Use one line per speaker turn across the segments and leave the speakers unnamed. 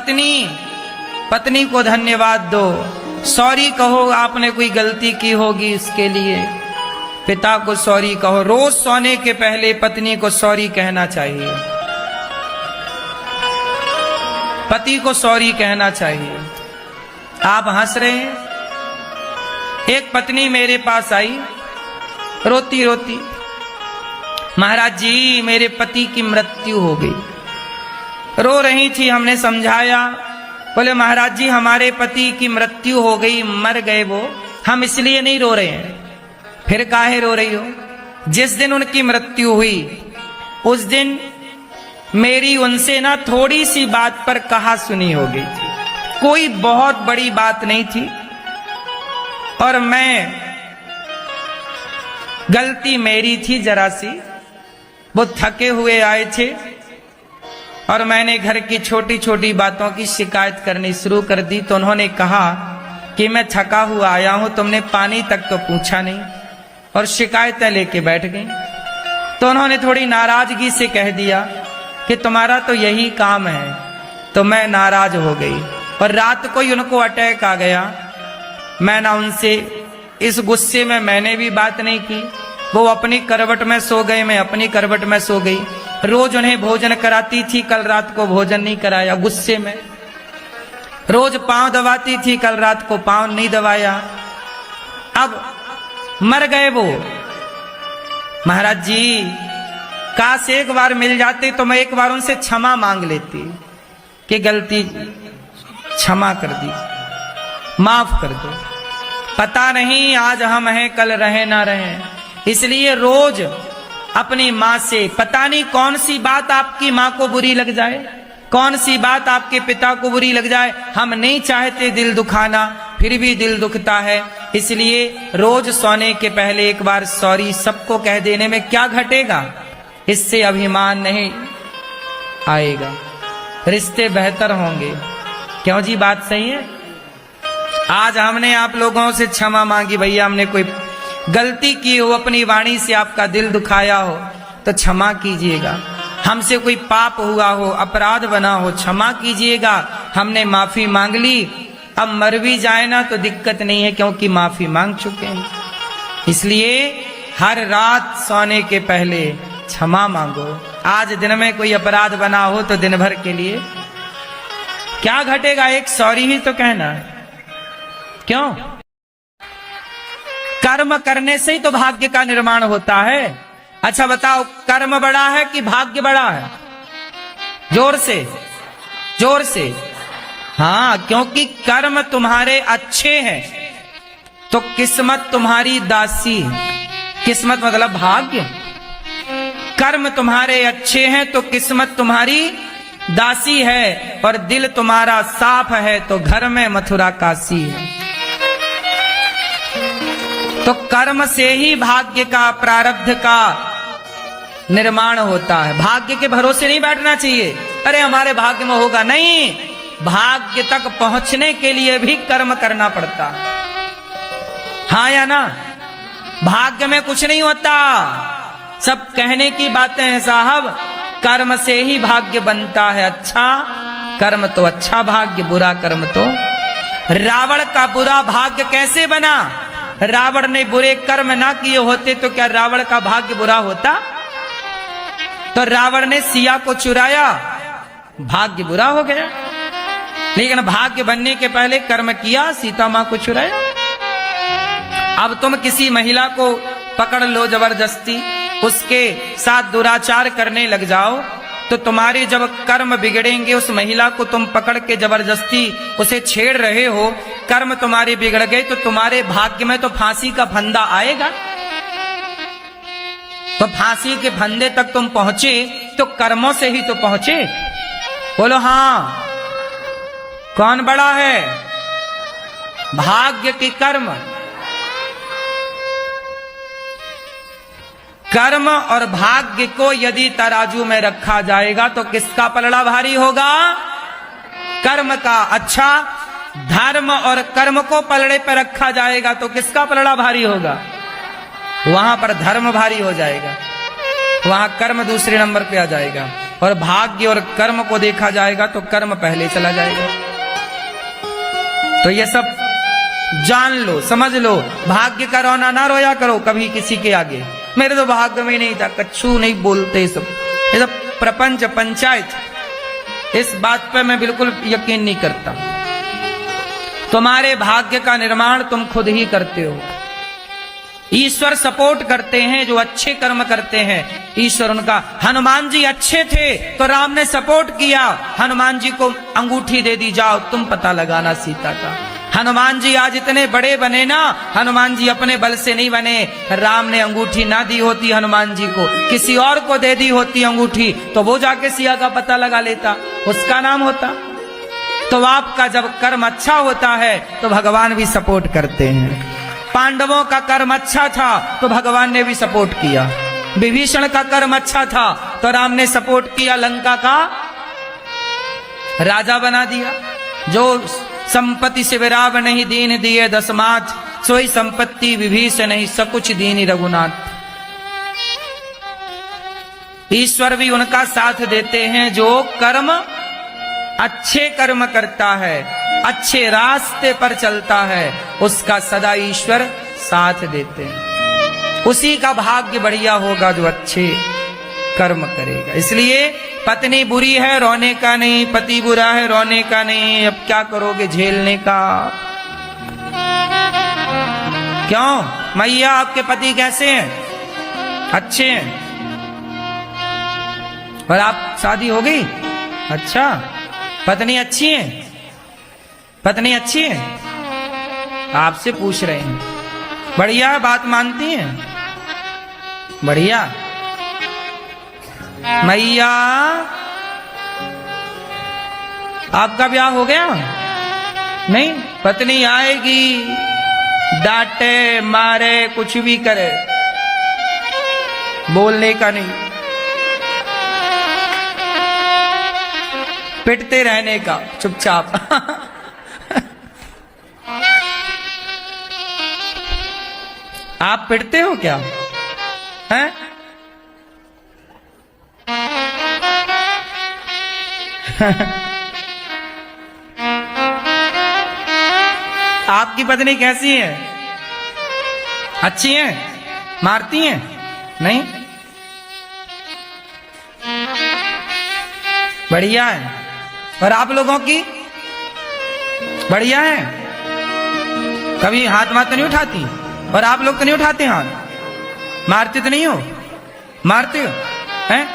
पत्नी को धन्यवाद दो, सॉरी कहो, आपने कोई गलती की होगी इसके लिए पिता को सॉरी कहो। रोज सोने के पहले पत्नी को सॉरी कहना चाहिए, पति को सॉरी कहना चाहिए। आप हंस रहे हैं। एक पत्नी मेरे पास आई रोती रोती, महाराज जी मेरे पति की मृत्यु हो गई। रो रही थी, हमने समझाया, बोले महाराज जी हमारे पति की मृत्यु हो गई, मर गए वो, हम इसलिए नहीं रो रहे हैं। फिर काहे रो रही हो? जिस दिन उनकी मृत्यु हुई उस दिन मेरी उनसे ना थोड़ी सी बात पर कहा सुनी हो गई थी, कोई बहुत बड़ी बात नहीं थी, और मैं गलती मेरी थी जरा सी। वो थके हुए आए थे और मैंने घर की छोटी छोटी बातों की शिकायत करनी शुरू कर दी, तो उन्होंने कहा कि मैं थका हुआ आया हूं, तुमने पानी तक तो पूछा नहीं, और शिकायतें लेके बैठ गई। तो उन्होंने थोड़ी नाराजगी से कह दिया कि तुम्हारा तो यही काम है, तो मैं नाराज हो गई और रात को ही उनको अटैक आ गया। मैं ना उनसे इस गुस्से में मैंने भी बात नहीं की, वो अपनी करवट में सो गए, मैं अपनी करवट में सो गई। रोज उन्हें भोजन कराती थी, कल रात को भोजन नहीं कराया गुस्से में। रोज पांव दबाती थी, कल रात को पांव नहीं दबाया। अब मर गए वो। महाराज जी काश एक बार मिल जाते तो मैं एक बार उनसे क्षमा मांग लेती कि गलती क्षमा कर दी, माफ कर दो। पता नहीं आज हम हैं कल रहे ना रहे, इसलिए रोज अपनी माँ से, पता नहीं कौन सी बात आपकी माँ को बुरी लग जाए, कौन सी बात आपके पिता को बुरी लग जाए। हम नहीं चाहते दिल दुखाना, फिर भी दिल दुखता है, इसलिए रोज सोने के पहले एक बार सॉरी सबको कह देने में क्या घटेगा, इससे अभिमान नहीं आएगा, रिश्ते बेहतर होंगे। क्यों जी, बात सही है। आज हमने आप लोगों से क्षमा मांगी, भैया हमने कोई गलती की हो, अपनी वाणी से आपका दिल दुखाया हो तो क्षमा कीजिएगा। हमसे कोई पाप हुआ हो, अपराध बना हो, क्षमा कीजिएगा। हमने माफी मांग ली, अब मर भी जाए ना तो दिक्कत नहीं है, क्योंकि माफी मांग चुके हैं। इसलिए हर रात सोने के पहले क्षमा मांगो। आज दिन में कोई अपराध बना हो तो दिन भर के लिए क्या घटेगा, एक सॉरी ही तो कहना है। क्यों? कर्म करने से ही तो भाग्य का निर्माण होता है। अच्छा बताओ, कर्म बड़ा है कि भाग्य बड़ा है? जोर से, जोर से। हाँ, क्योंकि कर्म तुम्हारे अच्छे हैं तो किस्मत तुम्हारी दासी है। किस्मत मतलब भाग्य। कर्म तुम्हारे अच्छे हैं तो किस्मत तुम्हारी दासी है, और दिल तुम्हारा साफ है तो घर में मथुरा काशी है। तो कर्म से ही भाग्य का, प्रारब्ध का निर्माण होता है। भाग्य के भरोसे नहीं बैठना चाहिए, अरे हमारे भाग्य में होगा, नहीं। भाग्य तक पहुंचने के लिए भी कर्म करना पड़ता है। हाँ या ना? भाग्य में कुछ नहीं होता, सब कहने की बातें हैं साहब। कर्म से ही भाग्य बनता है। अच्छा कर्म तो अच्छा भाग्य, बुरा कर्म तो। रावण का बुरा भाग्य कैसे बना? रावण ने बुरे कर्म ना किए होते तो क्या रावण का भाग्य बुरा होता? तो रावण ने सिया को चुराया, भाग्य बुरा हो गया। लेकिन भाग्य बनने के पहले कर्म किया, सीता मां को चुराया। अब तुम किसी महिला को पकड़ लो जबरदस्ती, उसके साथ दुराचार करने लग जाओ, तो तुम्हारे जब कर्म बिगड़ेंगे, उस महिला को तुम पकड़ के जबरदस्ती उसे छेड़ रहे हो, कर्म तुम्हारे बिगड़ गए, तो तुम्हारे भाग्य में तो फांसी का फंदा आएगा। तो फांसी के फंदे तक तुम पहुंचे तो कर्मों से ही तो पहुंचे। बोलो हाँ, कौन बड़ा है, भाग्य की कर्म? कर्म और भाग्य को यदि तराजू में रखा जाएगा तो किसका पलड़ा भारी होगा? कर्म का। अच्छा, धर्म और कर्म को पलड़े पर रखा जाएगा तो किसका पलड़ा भारी होगा? वहां पर धर्म भारी हो जाएगा, वहां कर्म दूसरे नंबर पे आ जाएगा। और भाग्य और कर्म को देखा जाएगा तो कर्म पहले चला जाएगा। तो ये सब जान लो, समझ लो। भाग्य का रोना ना रोया करो कभी किसी के आगे, मेरे तो भाग्य में नहीं था, कच्छू नहीं बोलते ये सब प्रपंच पंचायत, इस बात पे मैं बिल्कुल यकीन नहीं करता। तुम्हारे भाग्य का निर्माण तुम खुद ही करते हो। ईश्वर सपोर्ट करते हैं जो अच्छे कर्म करते हैं, ईश्वर उनका। हनुमान जी अच्छे थे तो राम ने सपोर्ट किया, हनुमान जी को अंगूठी दे दी, जाओ तुम पता लगाना सीता का। हनुमान जी आज इतने बड़े बने ना, हनुमान जी अपने बल से नहीं बने। राम ने अंगूठी ना दी होती हनुमान जी को, किसी और को दे दी होती अंगूठी, तो वो जाके सिया का पता लगा लेता, उसका नाम होता। तो आपका जब कर्म अच्छा होता है तो भगवान भी सपोर्ट करते हैं। पांडवों का कर्म अच्छा था तो भगवान ने भी सपोर्ट किया। विभीषण का कर्म अच्छा था तो राम ने सपोर्ट किया, लंका का राजा बना दिया। जो संपत्ति से विराव नहीं दीन दिए दसमात, सोई संपत्ति विभीषण नहीं सकुच दीन रघुनाथ। ईश्वर भी उनका साथ देते हैं जो कर्म अच्छे कर्म करता है, अच्छे रास्ते पर चलता है, उसका सदा ईश्वर साथ देते हैं। उसी का भाग्य बढ़िया होगा जो अच्छे कर्म करेगा। इसलिए पत्नी बुरी है रोने का नहीं, पति बुरा है रोने का नहीं, अब क्या करोगे झेलने का। क्यों मैया आपके पति कैसे हैं? अच्छे हैं। और आप शादी हो गई? अच्छा, पत्नी अच्छी है? पत्नी अच्छी है? आपसे पूछ रहे हैं। बढ़िया, बात मानती हैं? बढ़िया। मैया आपका ब्याह हो गया? नहीं, पत्नी आएगी, डांटे मारे कुछ भी करे, बोलने का नहीं, पिटते रहने का चुपचाप। आप पिटते हो क्या? हैं? आपकी पत्नी कैसी है? अच्छी है? मारती हैं? नहीं, बढ़िया है। और आप लोगों की बढ़िया है? कभी हाथ मार तो नहीं उठाती? और आप लोग तो नहीं उठाते हाथ? मारते तो नहीं हो? मारते हो? हैं?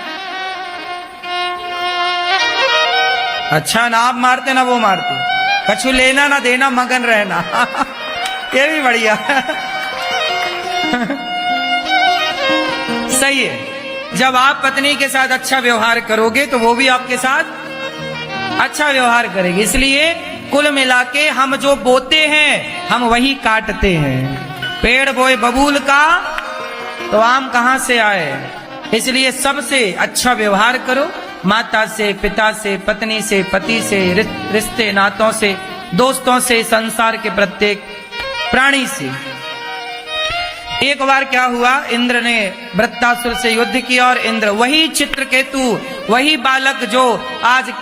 अच्छा, ना आप मारते ना वो मारते, कछु लेना ना देना, मगन रहना। ये भी बढ़िया। सही है। जब आप पत्नी के साथ अच्छा व्यवहार करोगे तो वो भी आपके साथ अच्छा व्यवहार करेगी। इसलिए कुल मिला के हम जो बोते हैं हम वही काटते हैं। पेड़ बोए बबूल का तो आम कहां से आए। इसलिए सबसे अच्छा व्यवहार करो, माता से, पिता से, पत्नी से, पति से, रिश्ते नातों से, दोस्तों से, संसार के प्रत्येक प्राणी से। एक बार क्या हुआ, इंद्र ने वृत्तासुर से युद्ध किया और इंद्र वही चित्रकेतु, वही बालक जो आज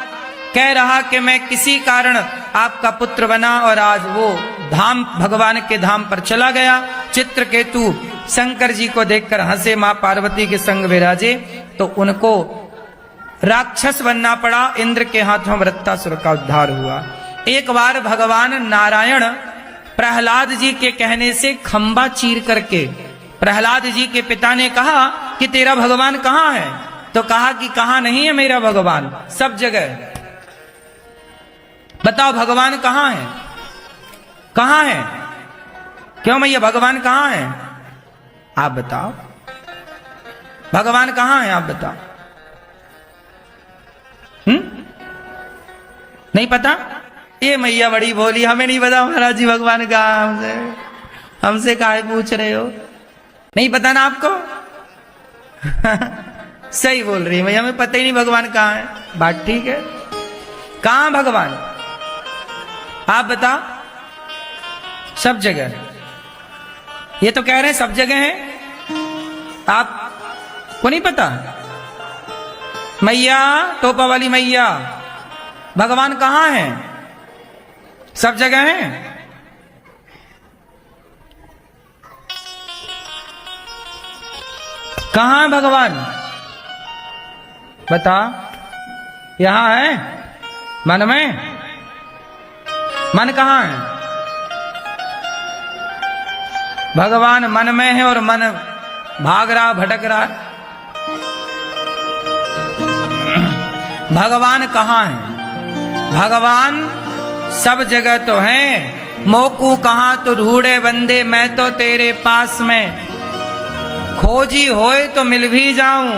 कह रहा कि मैं किसी कारण आपका पुत्र बना, और आज वो धाम भगवान के धाम पर चला गया। चित्रकेतु शंकर जी को देखकर हंसे, मां पार्वती के संग विराजे, तो उनको राक्षस बनना पड़ा। इंद्र के हाथों वृत्तासुर का उद्धार हुआ। एक बार भगवान नारायण प्रहलाद जी के कहने से खंबा चीर करके, प्रहलाद जी के पिता ने कहा कि तेरा भगवान कहाँ है? तो कहा कि कहाँ नहीं है मेरा भगवान, सब जगह। बताओ भगवान कहाँ है? कहाँ है? क्यों मैया भगवान कहाँ है? आप बताओ भगवान कहाँ है, आप बताओ। नहीं पता? ये मैया बड़ी भोली, हमें नहीं पता महाराज जी भगवान कहाँ। हमसे काहे पूछ रहे हो? नहीं पता ना आपको? सही बोल रही है मैया, हमें पता ही नहीं भगवान कहाँ है। बात ठीक है। कहाँ भगवान? आप बताओ। सब जगह। ये तो कह रहे हैं सब जगह है, आपको नहीं पता? मैया, टोपा वाली मैया, भगवान कहाँ हैं? सब जगह हैं। कहाँ है भगवान? बता। यहां है मन में? मन कहाँ है? भगवान मन में है और मन भाग रहा, भटक रहा है। भगवान कहाँ है? भगवान सब जगह तो है। मोकू कहाँ तो ढूंढे बंदे, मैं तो तेरे पास में। खोजी होए तो मिल भी जाऊं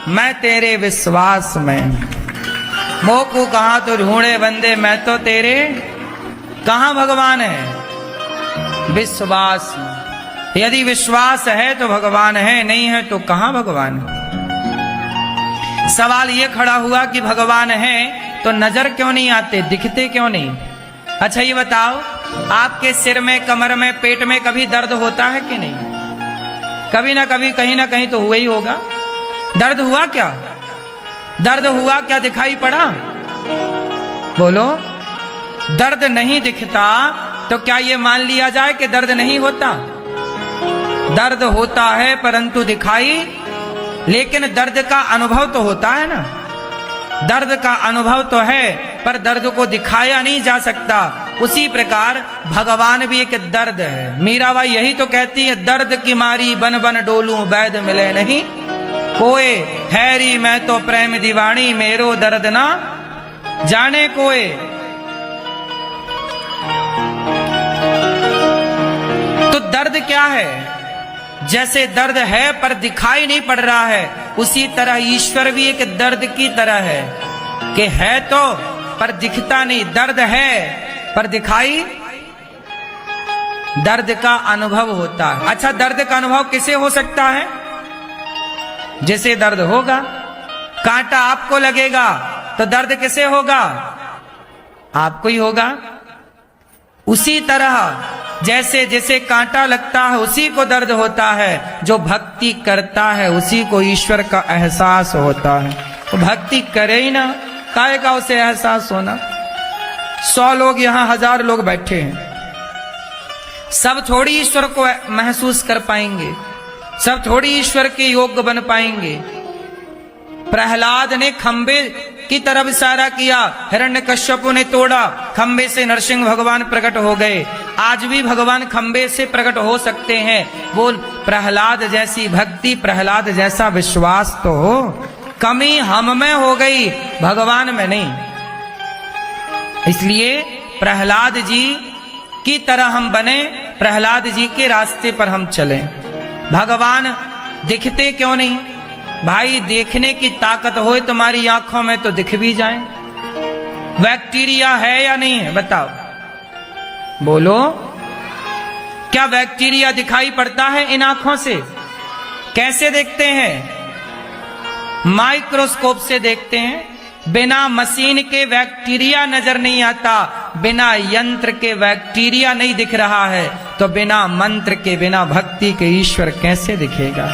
मैं तेरे विश्वास में। मोकू कहाँ तो ढूंढे बंदे, मैं तो तेरे। कहाँ भगवान है? विश्वास में। यदि विश्वास है तो भगवान है, नहीं है तो कहाँ भगवान है? सवाल ये खड़ा हुआ कि भगवान है तो नजर क्यों नहीं आते, दिखते क्यों नहीं? अच्छा ये बताओ, आपके सिर में, कमर में, पेट में कभी दर्द होता है कि नहीं? कभी ना कभी, कहीं ना कहीं तो हुआ ही होगा। दर्द हुआ क्या? दर्द हुआ क्या? दिखाई पड़ा? बोलो। दर्द नहीं दिखता तो क्या ये मान लिया जाए कि दर्द नहीं होता? दर्द होता है परंतु दिखाई, लेकिन दर्द का अनुभव तो होता है ना। दर्द का अनुभव तो है पर दर्द को दिखाया नहीं जा सकता। उसी प्रकार भगवान भी एक दर्द है। मीराबाई यही तो कहती है, दर्द की मारी बन बन डोलूं वैद मिले नहीं कोए, हैरी मैं तो प्रेम दीवानी मेरो दर्द ना जाने कोए। तो दर्द क्या है? जैसे दर्द है पर दिखाई नहीं पड़ रहा है, उसी तरह ईश्वर भी एक दर्द की तरह है कि है तो पर दिखता नहीं। दर्द है पर दिखाई, दर्द का अनुभव होता है। अच्छा, दर्द का अनुभव किसे हो सकता है? जिसे दर्द होगा। कांटा आपको लगेगा तो दर्द किसे होगा? आपको ही होगा। उसी तरह जैसे जिसे कांटा लगता है उसी को दर्द होता है। जो भक्ति करता है उसी को ईश्वर का एहसास होता है। तो भक्ति करे ही ना, काहे का उसे एहसास होना? 100 लोग यहाँ, 1000 लोग बैठे हैं, सब थोड़ी ईश्वर को महसूस कर पाएंगे, सब थोड़ी ईश्वर के योग्य बन पाएंगे। प्रहलाद ने खंबे की तरफ इशारा किया, हिरण्यकश्यप ने तोड़ा, खंबे से नरसिंह भगवान प्रकट हो गए। आज भी भगवान खंबे से प्रकट हो सकते हैं। वो प्रहलाद जैसी भक्ति, प्रहलाद जैसा विश्वास तो हो। कमी हम में हो गई, भगवान में नहीं। इसलिए प्रहलाद जी की तरह हम बने, प्रहलाद जी के रास्ते पर हम चलें। भगवान दिखते क्यों नहीं? भाई देखने की ताकत हो तुम्हारी आंखों में तो दिख भी जाए। बैक्टीरिया है या नहीं है? बताओ, बोलो। क्या बैक्टीरिया दिखाई पड़ता है इन आंखों से? कैसे देखते हैं? माइक्रोस्कोप से देखते हैं। बिना मशीन के बैक्टीरिया नजर नहीं आता, बिना यंत्र के बैक्टीरिया नहीं दिख रहा है, तो बिना मंत्र के, बिना भक्ति के ईश्वर कैसे दिखेगा?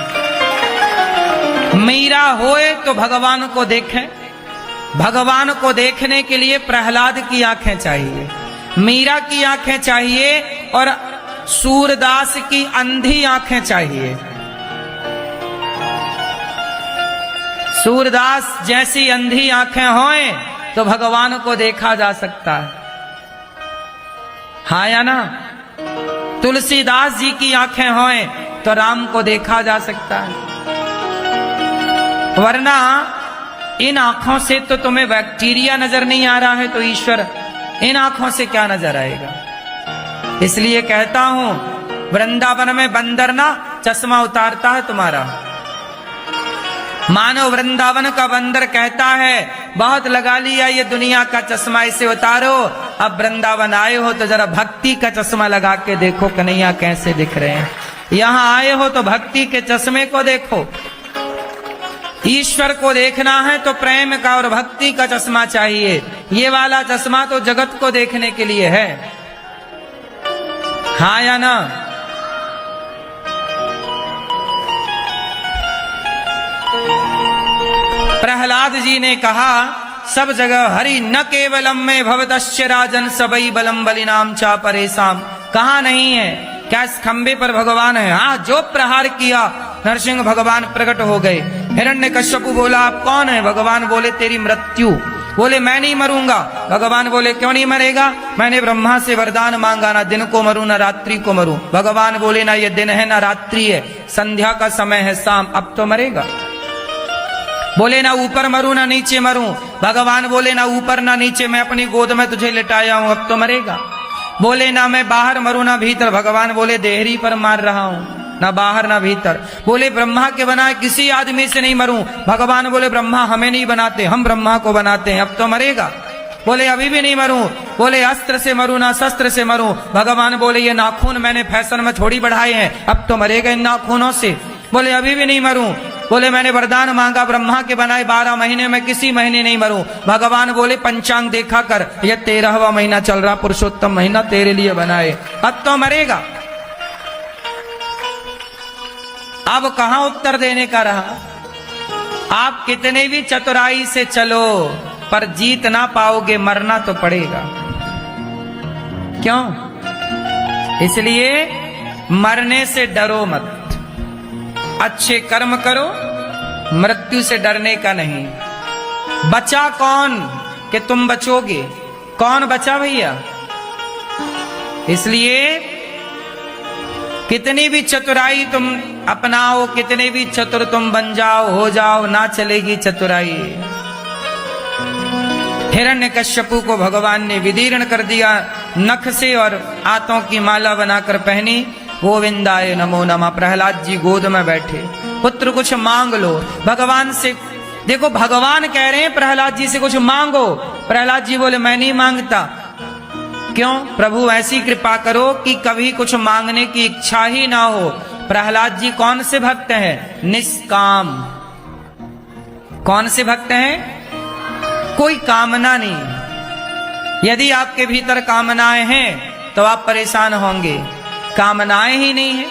मीरा होए तो भगवान को देखें। भगवान को देखने के लिए प्रहलाद की आंखें चाहिए, मीरा की आंखें चाहिए और सूरदास की अंधी आंखें चाहिए। सूरदास जैसी अंधी आंखें होएं तो भगवान को देखा जा सकता है। हाँ या ना? तुलसीदास जी की आंखें होएं तो राम को देखा जा सकता है। वरना इन आंखों से तो तुम्हें बैक्टीरिया नजर नहीं आ रहा है, तो ईश्वर इन आंखों से क्या नजर आएगा? इसलिए कहता हूं, वृंदावन में बंदर ना चश्मा उतारता है तुम्हारा। मानो वृंदावन का बंदर कहता है, बहुत लगा लिया ये दुनिया का चश्मा, इसे उतारो। अब वृंदावन आए हो तो जरा भक्ति का चश्मा लगा के देखो कन्हैया कैसे दिख रहे हैं। यहां आए हो तो भक्ति के चश्मे को देखो। ईश्वर को देखना है तो प्रेम का और भक्ति का चश्मा चाहिए। ये वाला चश्मा तो जगत को देखने के लिए है। हाँ या ना? प्रहलाद जी ने कहा सब जगह हरि न केवलम में भवतश्च राजन सबई बलम बलिनाम चा परेशाम। कहाँ नहीं है? क्या इस खंबे पर भगवान है? हाँ, जो प्रहार किया नरसिंह भगवान प्रकट हो गए। हिरण्यकश्यपु बोला आप कौन है? भगवान बोले तेरी मृत्यु। बोले मैं नहीं मरूंगा। भगवान बोले क्यों नहीं मरेगा? मैंने ब्रह्मा से वरदान मांगा, ना दिन को मरूं ना रात्रि को मरूं। भगवान बोले ना ये दिन है ना रात्रि है, संध्या का समय है शाम, अब तो मरेगा। बोले ना ऊपर मरूं ना नीचे मरूं। भगवान बोले ना ऊपर ना नीचे, मैं अपनी गोद में तुझे लिटाया हूं, अब तो मरेगा। बोले ना मैं बाहर मरूं ना भीतर। भगवान बोले देहरी पर मार रहा हूं, ना बाहर ना भीतर। बोले ब्रह्मा के बनाए किसी आदमी से नहीं मरूं। भगवान बोले ब्रह्मा हमें नहीं बनाते, हम ब्रह्मा को बनाते हैं, अब तो मरेगा। बोले अभी भी नहीं मरूं। बोले अस्त्र से मरूं ना शस्त्र से मरूं। भगवान बोले ये नाखून मैंने फैशन में थोड़ी बढ़ाए हैं, अब तो मरेगा इन नाखूनों से। बोले अभी भी नहीं मरूं। बोले मैंने वरदान मांगा ब्रह्मा के बनाए 12 महीने में किसी महीने नहीं मरूं। भगवान बोले पंचांग देखा कर, ये 13वां महीना चल रहा, पुरुषोत्तम महीना तेरे लिए बनाए, अब तो मरेगा। अब कहां उत्तर देने का रहा? आप कितने भी चतुराई से चलो पर जीत ना पाओगे, मरना तो पड़ेगा। क्यों? इसलिए मरने से डरो मत, अच्छे कर्म करो, मृत्यु से डरने का नहीं। बचा कौन कि तुम बचोगे? कौन बचा भैया? इसलिए कितनी भी चतुराई तुम अपनाओ, कितने भी चतुर तुम बन जाओ, हो जाओ, ना चलेगी चतुराई। हिरण्यकश्यपु को भगवान ने विदीर्ण कर दिया नख से और आंतों की माला बनाकर पहनी। गोविंदाय नमो नमः। प्रहलाद जी गोद में बैठे, पुत्र कुछ मांग लो भगवान से। देखो भगवान कह रहे हैं प्रहलाद जी से कुछ मांगो। प्रहलाद जी बोले मैं नहीं मांगता। क्यों? प्रभु ऐसी कृपा करो कि कभी कुछ मांगने की इच्छा ही ना हो। प्रहलाद जी कौन से भक्त हैं? निष्काम। कौन से भक्त हैं? कोई कामना नहीं। यदि आपके भीतर कामनाएं हैं तो आप परेशान होंगे। कामनाएं ही नहीं है,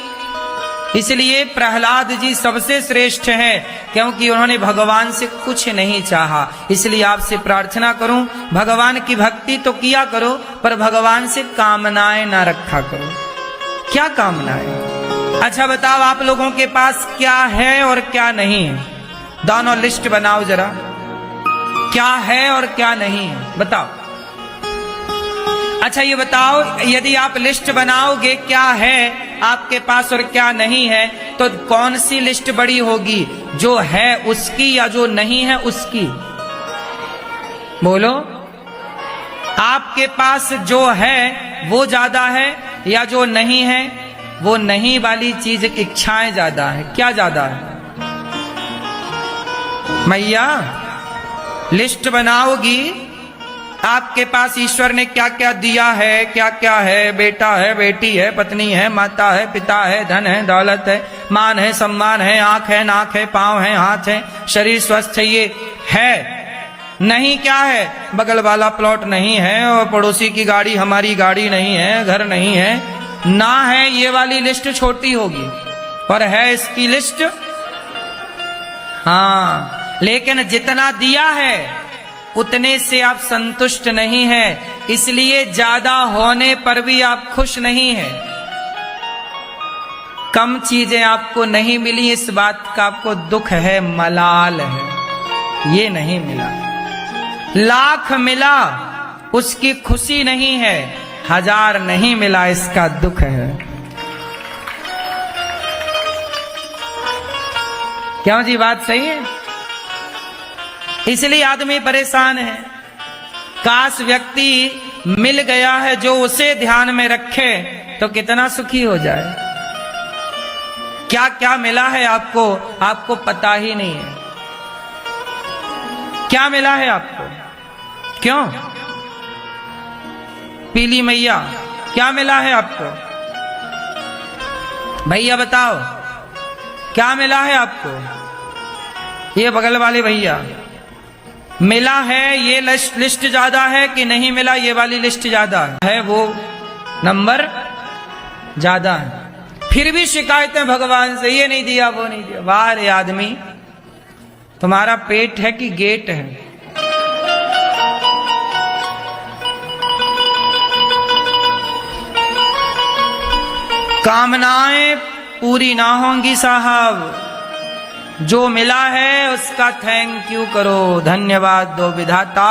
इसलिए प्रहलाद जी सबसे श्रेष्ठ हैं, क्योंकि उन्होंने भगवान से कुछ नहीं चाहा। इसलिए आपसे प्रार्थना करूं, भगवान की भक्ति तो किया करो पर भगवान से कामनाएं ना रखा करो। क्या कामनाएं? अच्छा बताओ आप लोगों के पास क्या है और क्या नहीं है? दोनों लिस्ट बनाओ जरा, क्या है और क्या नहीं है, बताओ। अच्छा ये बताओ, यदि आप लिस्ट बनाओगे क्या है आपके पास और क्या नहीं है, तो कौन सी लिस्ट बड़ी होगी? जो है उसकी या जो नहीं है उसकी? बोलो। आपके पास जो है वो ज्यादा है या जो नहीं है वो नहीं वाली चीज की इच्छाएं ज्यादा है? क्या ज्यादा है? मैया लिस्ट बनाओगी, आपके पास ईश्वर ने क्या क्या दिया है, क्या क्या है, बेटा है, बेटी है, पत्नी है, माता है, पिता है, धन है, दौलत है, मान है, सम्मान है, आंख है, नाक है, पांव है, हाथ है, शरीर स्वस्थ है, ये है। नहीं क्या है? बगल वाला प्लॉट नहीं है और पड़ोसी की गाड़ी हमारी गाड़ी नहीं है, घर नहीं है, ना है, ये वाली लिस्ट छोटी होगी। और है इसकी लिस्ट, हाँ, लेकिन जितना दिया है उतने से आप संतुष्ट नहीं हैं, इसलिए ज्यादा होने पर भी आप खुश नहीं हैं। कम चीजें आपको नहीं मिली, इस बात का आपको दुख है, मलाल है, ये नहीं मिला। लाख मिला उसकी खुशी नहीं है, 1000 नहीं मिला इसका दुख है। क्यों जी? बात सही है। इसलिए आदमी परेशान है। काश व्यक्ति मिल गया है जो उसे ध्यान में रखे तो कितना सुखी हो जाए। क्या क्या मिला है आपको, आपको पता ही नहीं है। क्या मिला है आपको? क्यों? पीली मैया क्या मिला है आपको? भैया बताओ क्या मिला है आपको? ये बगल वाले भैया, मिला है ये लिस्ट ज्यादा है कि नहीं मिला ये वाली लिस्ट ज्यादा है? वो नंबर ज्यादा है। फिर भी शिकायतें भगवान से, ये नहीं दिया वो नहीं दिया। वाह रे आदमी, तुम्हारा पेट है कि गेट है? कामनाएं पूरी ना होंगी साहब, जो मिला है उसका थैंक यू करो, धन्यवाद दो विधाता,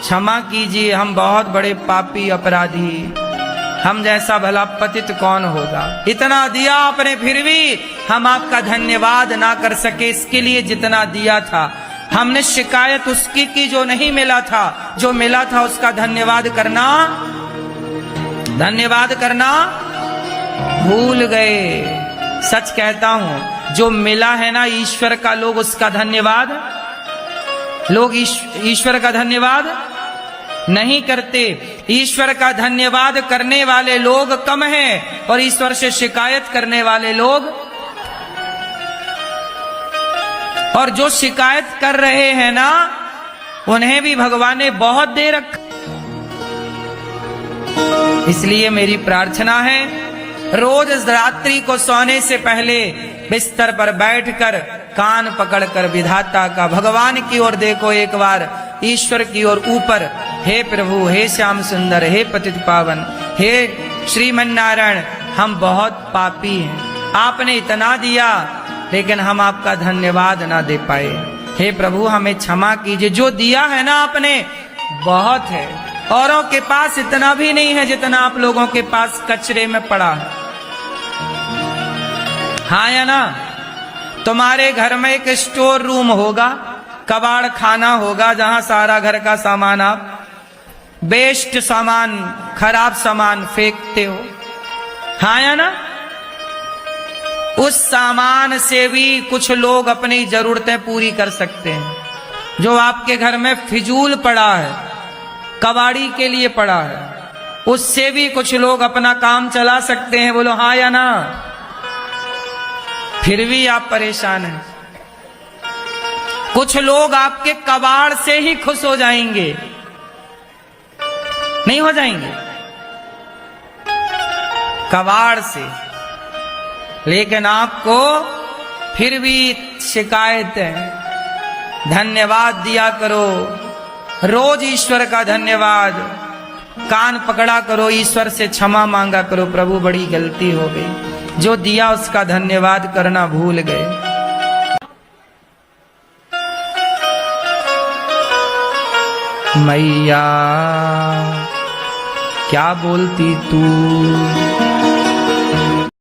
क्षमा कीजिए हम बहुत बड़े पापी अपराधी, हम जैसा भला पतित कौन होगा। इतना दिया आपने फिर भी हम आपका धन्यवाद ना कर सके, इसके लिए जितना दिया था हमने शिकायत उसकी की जो नहीं मिला था, जो मिला था उसका धन्यवाद करना भूल गए। सच कहता हूं, जो मिला है ना ईश्वर का, लोग उसका धन्यवाद, लोग ईश्वर का धन्यवाद नहीं करते। ईश्वर का धन्यवाद करने वाले लोग कम हैं और ईश्वर से शिकायत करने वाले लोग, और जो शिकायत कर रहे हैं ना उन्हें भी भगवान ने बहुत दे रखा। इसलिए मेरी प्रार्थना है, रोज रात्रि को सोने से पहले बिस्तर पर बैठकर कान पकड़कर विधाता का, भगवान की ओर देखो एक बार, ईश्वर की ओर ऊपर, हे प्रभु, हे श्याम सुंदर, हे पतित पावन, हे श्रीमन नारायण, हम बहुत पापी हैं, आपने इतना दिया लेकिन हम आपका धन्यवाद ना दे पाए। हे प्रभु हमें क्षमा कीजिए, जो दिया है ना आपने बहुत है, औरों के पास इतना भी नहीं है जितना आप लोगों के पास कचरे में पड़ा है। हाँ या ना? तुम्हारे घर में एक स्टोर रूम होगा, कबाड़ खाना होगा, जहां सारा घर का सामान आप, बेस्ट सामान, खराब सामान फेंकते हो। हाँ या ना? उस सामान से भी कुछ लोग अपनी जरूरतें पूरी कर सकते हैं। जो आपके घर में फिजूल पड़ा है, कबाड़ी के लिए पड़ा है, उससे भी कुछ लोग अपना काम चला सकते हैं। बोलो हाँ या ना? फिर भी आप परेशान हैं। कुछ लोग आपके कबाड़ से ही खुश हो जाएंगे, नहीं हो जाएंगे? कबाड़ से, लेकिन आपको फिर भी शिकायत है। धन्यवाद दिया करो, रोज ईश्वर का धन्यवाद, कान पकड़ा करो, ईश्वर से क्षमा मांगा करो, प्रभु बड़ी गलती हो गई, जो दिया उसका धन्यवाद करना भूल गए। मैया क्या बोलती तू